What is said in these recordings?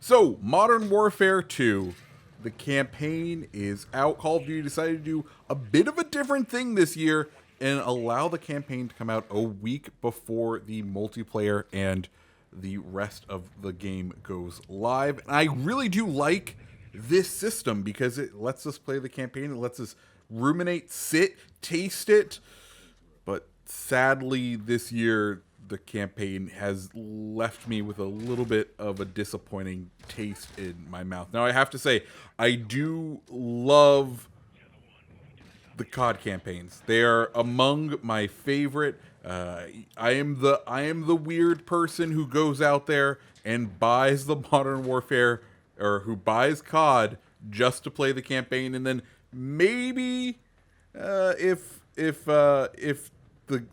So, Modern Warfare 2, the campaign is out. Call of Duty decided to do a bit of a different thing this year and allow the campaign to come out a week before the multiplayer and the rest of the game goes live. And I really do like this system because it lets us play the campaign, it lets us ruminate, sit, taste it. But sadly, this year, the campaign has left me with a little bit of a disappointing taste in my mouth. Now, I have to say, I do love the COD campaigns. They are among my favorite. I am the weird person who goes out there and buys the Modern Warfare, or who buys COD just to play the campaign, and then maybe if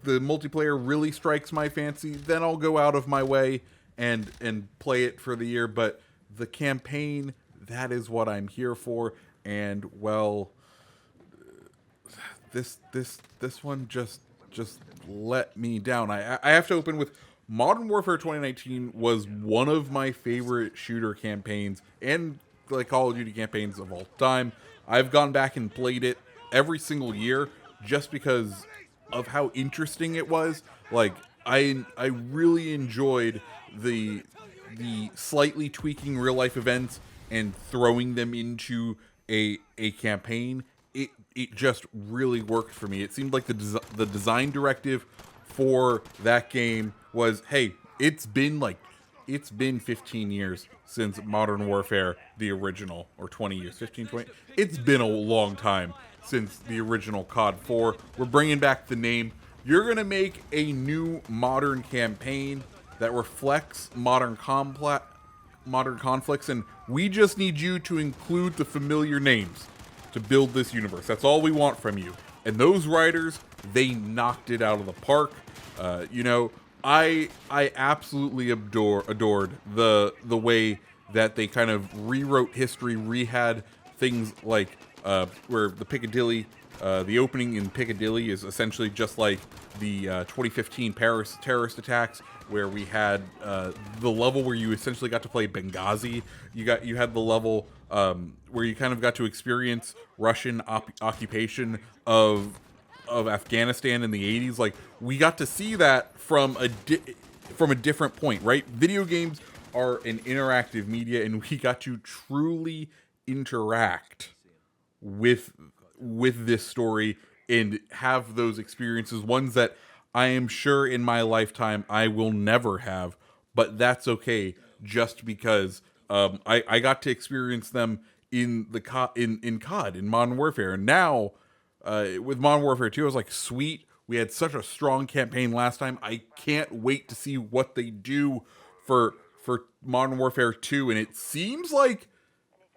the multiplayer really strikes my fancy, then I'll go out of my way and play it for the year. But the campaign, that is what I'm here for. And well, this one just let me down. I have to open with Modern Warfare 2019 was one of my favorite shooter campaigns and like Call of Duty campaigns of all time. I've gone back and played it every single year just because of how interesting it was. Like I really enjoyed the slightly tweaking real life events and throwing them into a campaign. It just really worked for me. It seemed like the design directive for that game was, hey, it's been 15 years since Modern Warfare the original, or 20 years, 15, 20. It's been a long time since the original COD 4. We're bringing back the name. You're going to make a new modern campaign that reflects modern conflicts, and we just need you to include the familiar names to build this universe. That's all we want from you. And those writers, they knocked it out of the park. I absolutely adored the way that they kind of rewrote history, rehad things like where the Piccadilly, the opening in Piccadilly is essentially just like the 2015 Paris terrorist attacks, where we had the level where you essentially got to play Benghazi. You had the level where you kind of got to experience Russian occupation of Afghanistan in the 80s. Like, we got to see that from a different point, right? Video games are an interactive media, and we got to truly interact with this story and have those experiences, ones that I am sure in my lifetime I will never have, but that's okay, just because I got to experience them in in COD, in Modern Warfare. And now with Modern Warfare 2, I was like, sweet, we had such a strong campaign last time. I can't wait to see what they do for Modern Warfare 2. And it seems like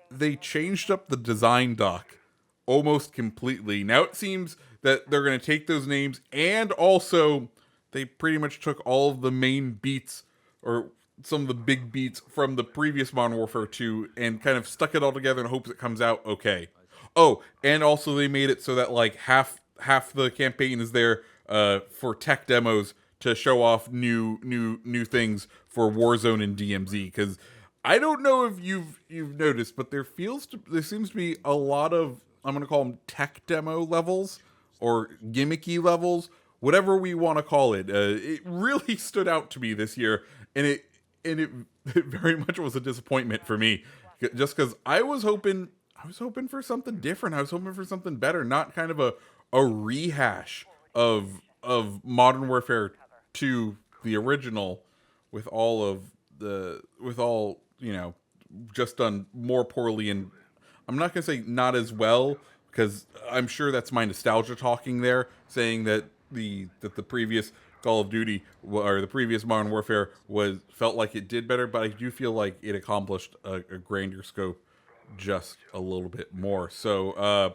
they changed up the design doc almost completely. Now it seems that they're going to take those names, and also they pretty much took all of the main beats, or some of the big beats from the previous Modern Warfare 2, and kind of stuck it all together in hopes it comes out okay. Oh, and also they made it so that like half the campaign is there for tech demos to show off new things for Warzone and DMZ. Because I don't know if you've noticed, but there seems to be a lot of, I'm going to call them tech demo levels or gimmicky levels, whatever we want to call it. It really stood out to me this year, and it very much was a disappointment for me, just because I was hoping for something different. I was hoping for something better, not kind of a rehash of Modern Warfare 2, the original, with all just done more poorly. And I'm not gonna say not as well, because I'm sure that's my nostalgia talking there, saying that the previous Call of Duty, or the previous Modern Warfare, felt like it did better, but I do feel like it accomplished a grander scope just a little bit more. So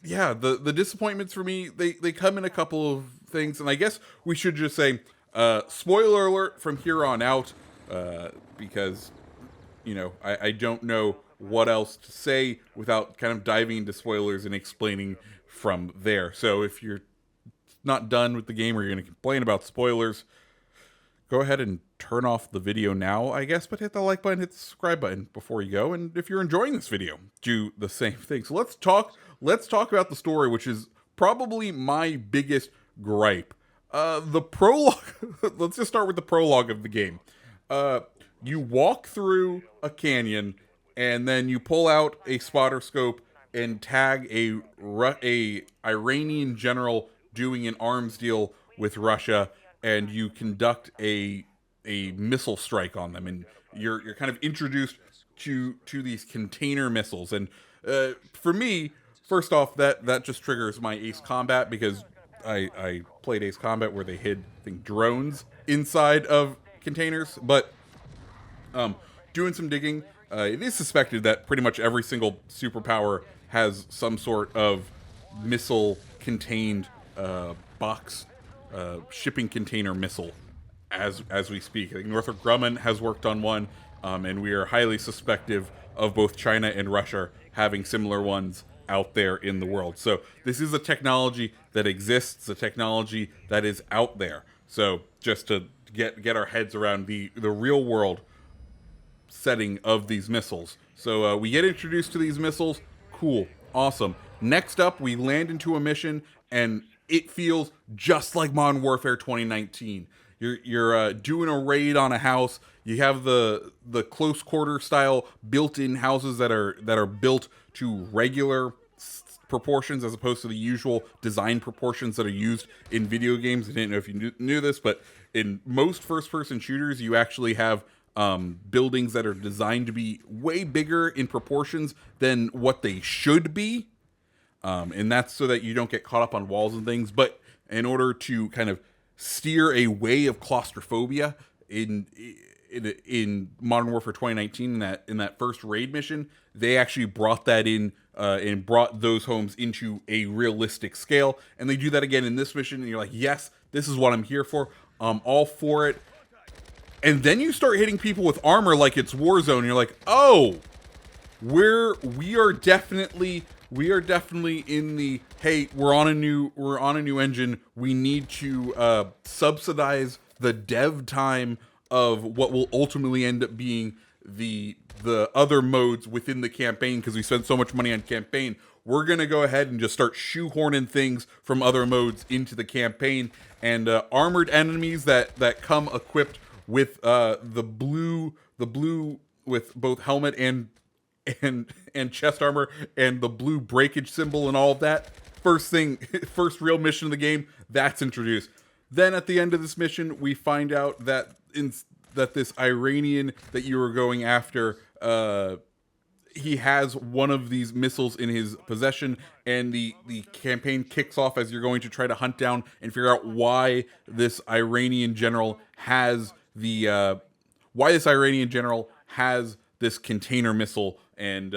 yeah, the disappointments for me, they come in a couple of things, and I guess we should just say spoiler alert from here on out, because I don't know what else to say without kind of diving into spoilers and explaining from there. So if you're not done with the game, or you're going to complain about spoilers, go ahead and turn off the video now, I guess, but hit the like button, hit the subscribe button before you go. And if you're enjoying this video, do the same thing. So let's talk about the story, which is probably my biggest gripe. The prologue, let's just start with the prologue of the game. You walk through a canyon, and then you pull out a spotter scope and tag a Iranian general doing an arms deal with Russia, and you conduct a missile strike on them, and you're kind of introduced to these container missiles. And for me, first off, that just triggers my Ace Combat, because I played Ace Combat where they hid, I think, drones inside of containers. But doing some digging, it is suspected that pretty much every single superpower has some sort of missile-contained box, shipping container missile as we speak. I think Northrop Grumman has worked on one, and we are highly suspective of both China and Russia having similar ones out there in the world. So this is a technology that exists, a technology that is out there. So just to get our heads around the real world setting of these missiles. So we get introduced to these missiles. Cool. Awesome. Next up, we land into a mission, and it feels just like Modern Warfare 2019. You're doing a raid on a house. You have the close quarter style built-in houses that are built to regular proportions as opposed to the usual design proportions that are used in video games. I didn't know if you knew this, but in most first-person shooters, you actually have buildings that are designed to be way bigger in proportions than what they should be. And that's so that you don't get caught up on walls and things. But in order to kind of steer a way of claustrophobia in Modern Warfare 2019, in that first raid mission, they actually brought that in and brought those homes into a realistic scale. And they do that again in this mission, and you're like, yes, this is what I'm here for. I'm all for it. And then you start hitting people with armor like it's Warzone. You're like, oh, we are definitely in the, hey, we're on a new engine. We need to subsidize the dev time of what will ultimately end up being the other modes within the campaign, because we spent so much money on campaign. We're gonna go ahead and just start shoehorning things from other modes into the campaign. And armored enemies that come equipped with the blue with both helmet and chest armor and the blue breakage symbol and all of that. First real mission of the game, that's introduced. Then at the end of this mission, we find out that this Iranian that you were going after, he has one of these missiles in his possession, and the campaign kicks off as you're going to try to hunt down and figure out why this Iranian general has this container missile, and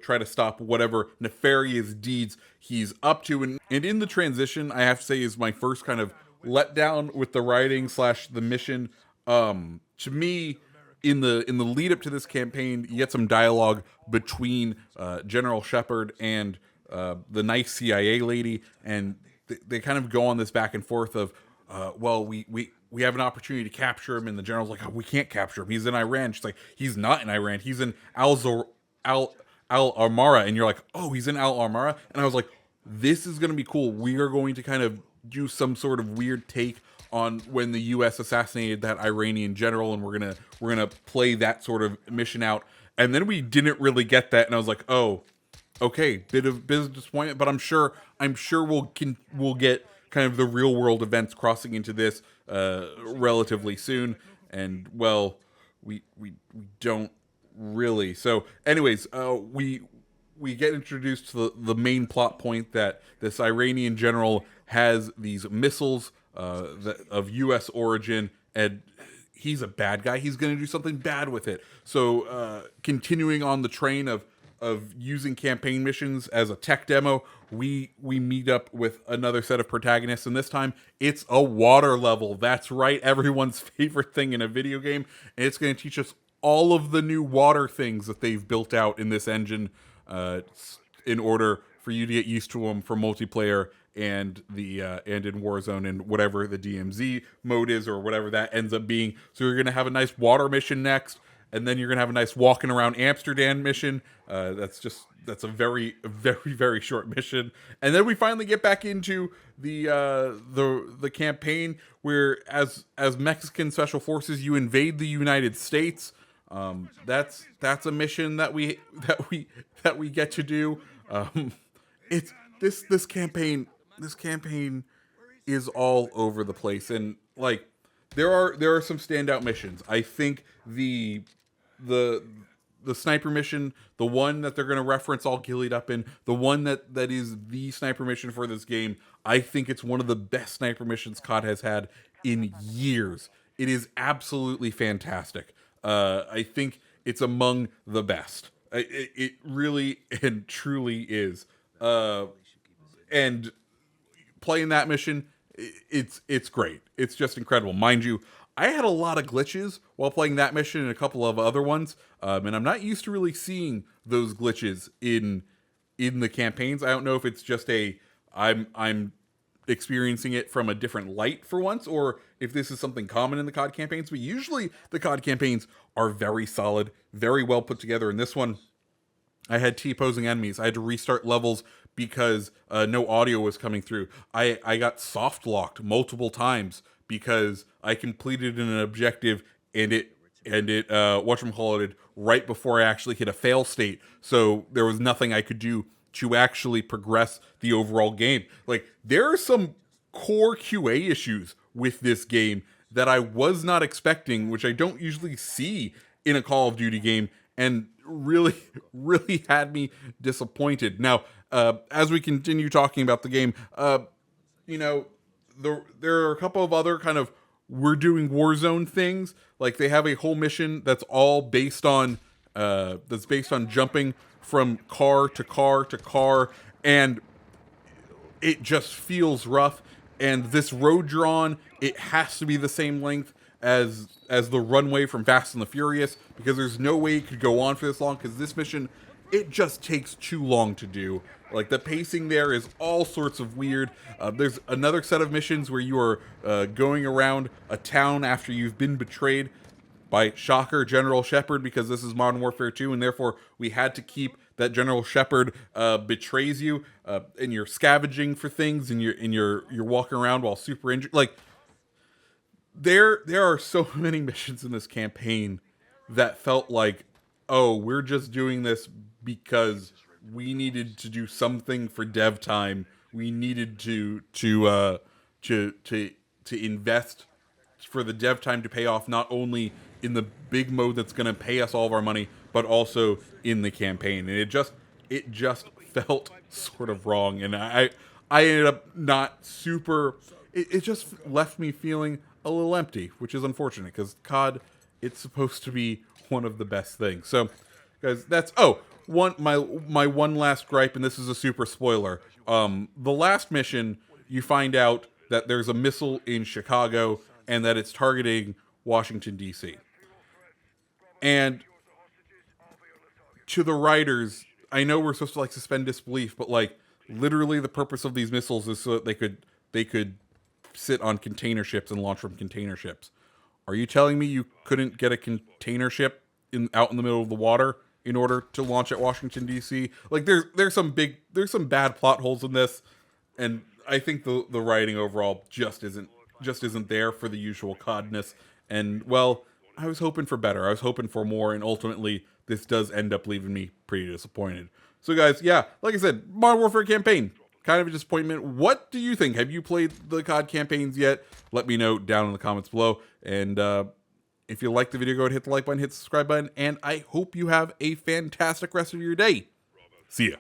try to stop whatever nefarious deeds he's up to. And in the transition, I have to say, is my first kind of letdown with the writing / the mission. To me, in the lead up to this campaign, you get some dialogue between General Shepard and the nice CIA lady, and they kind of go on this back and forth of, well, we have an opportunity to capture him, and the general's like, oh, we can't capture him. He's in Iran. She's like, he's not in Iran. He's in Al Armara. And you're like, oh, he's in Al Armara. And I was like, this is going to be cool. We are going to kind of do some sort of weird take on when the U.S. assassinated that Iranian general, and we're gonna play that sort of mission out. And then we didn't really get that, and I was like, oh, okay, bit of disappointment. But I'm sure we'll get kind of the real world events crossing into this relatively soon. And well, we don't really. So anyways, we get introduced to the main plot point that this Iranian general has these missiles of U.S. origin, and he's a bad guy. He's going to do something bad with it. So continuing on the train of using campaign missions as a tech demo, we meet up with another set of protagonists, and this time it's a water level. That's right, everyone's favorite thing in a video game, and it's going to teach us all of the new water things that they've built out in this engine in order for you to get used to them for multiplayer and and in Warzone and whatever the DMZ mode is or whatever that ends up being. So you're gonna have a nice water mission next, and then you're gonna have a nice walking around Amsterdam mission. That's a very short mission, and then we finally get back into the campaign where as Mexican special forces you invade the United States. That's a mission that we get to do. It's this campaign is all over the place, and like there are some standout missions. I think the sniper mission, the one that they're going to reference all gillied up in, the one that is the sniper mission for this game, I think it's one of the best sniper missions COD has had in years. It is absolutely fantastic. I think it's among the best. It really and truly is. And playing that mission, it's great. It's just incredible. Mind you, I had a lot of glitches while playing that mission and a couple of other ones, and I'm not used to really seeing those glitches in the campaigns. I don't know if it's just I'm experiencing it from a different light for once, or if this is something common in the COD campaigns. But usually the COD campaigns are very solid, very well put together. In this one, I had T-posing enemies. I had to restart levels because no audio was coming through. I got soft locked multiple times because I completed an objective and it whatchamacallit right before I actually hit a fail state. So there was nothing I could do to actually progress the overall game. Like, there are some core QA issues with this game that I was not expecting, which I don't usually see in a Call of Duty game, and really had me disappointed. Now, as we continue talking about the game, there are a couple of other kind of we're doing Warzone things. Like, they have a whole mission that's all based on jumping from car to car to car, and it just feels rough. And this road drawn, it has to be the same length as the runway from Fast and the Furious, because there's no way it could go on for this long, because this mission, it just takes too long to do. Like, the pacing there is all sorts of weird. There's another set of missions where you are going around a town after you've been betrayed by, shocker, General Shepard, because this is Modern Warfare 2, and therefore we had to keep that General Shepard betrays you, and you're scavenging for things, and you're walking around while super injured. Like, there are so many missions in this campaign that felt like, oh, we're just doing this because we needed to do something for dev time. We needed to invest for the dev time to pay off, not only in the big mode that's going to pay us all of our money, but also in the campaign. And it just felt sort of wrong. And I ended up not super. It just left me feeling a little empty, which is unfortunate, because COD, it's supposed to be one of the best things. So, guys, that's my one last gripe, and this is a super spoiler. The last mission, you find out that there's a missile in Chicago and that it's targeting Washington, D.C. And to the writers, I know we're supposed to like suspend disbelief, but like literally the purpose of these missiles is so that they could sit on container ships and launch from container ships. Are you telling me you couldn't get a container ship out in the middle of the water in order to launch at Washington, D.C.? Like, there's some bad plot holes in this, and I think the writing overall just isn't there for the usual CODness. And, well, I was hoping for better. I was hoping for more, and ultimately this does end up leaving me pretty disappointed. So, guys, yeah, like I said, Modern Warfare campaign, kind of a disappointment. What do you think? Have you played the COD campaigns yet? Let me know down in the comments below. And if you liked the video, go ahead and hit the like button, hit the subscribe button, and I hope you have a fantastic rest of your day. See ya.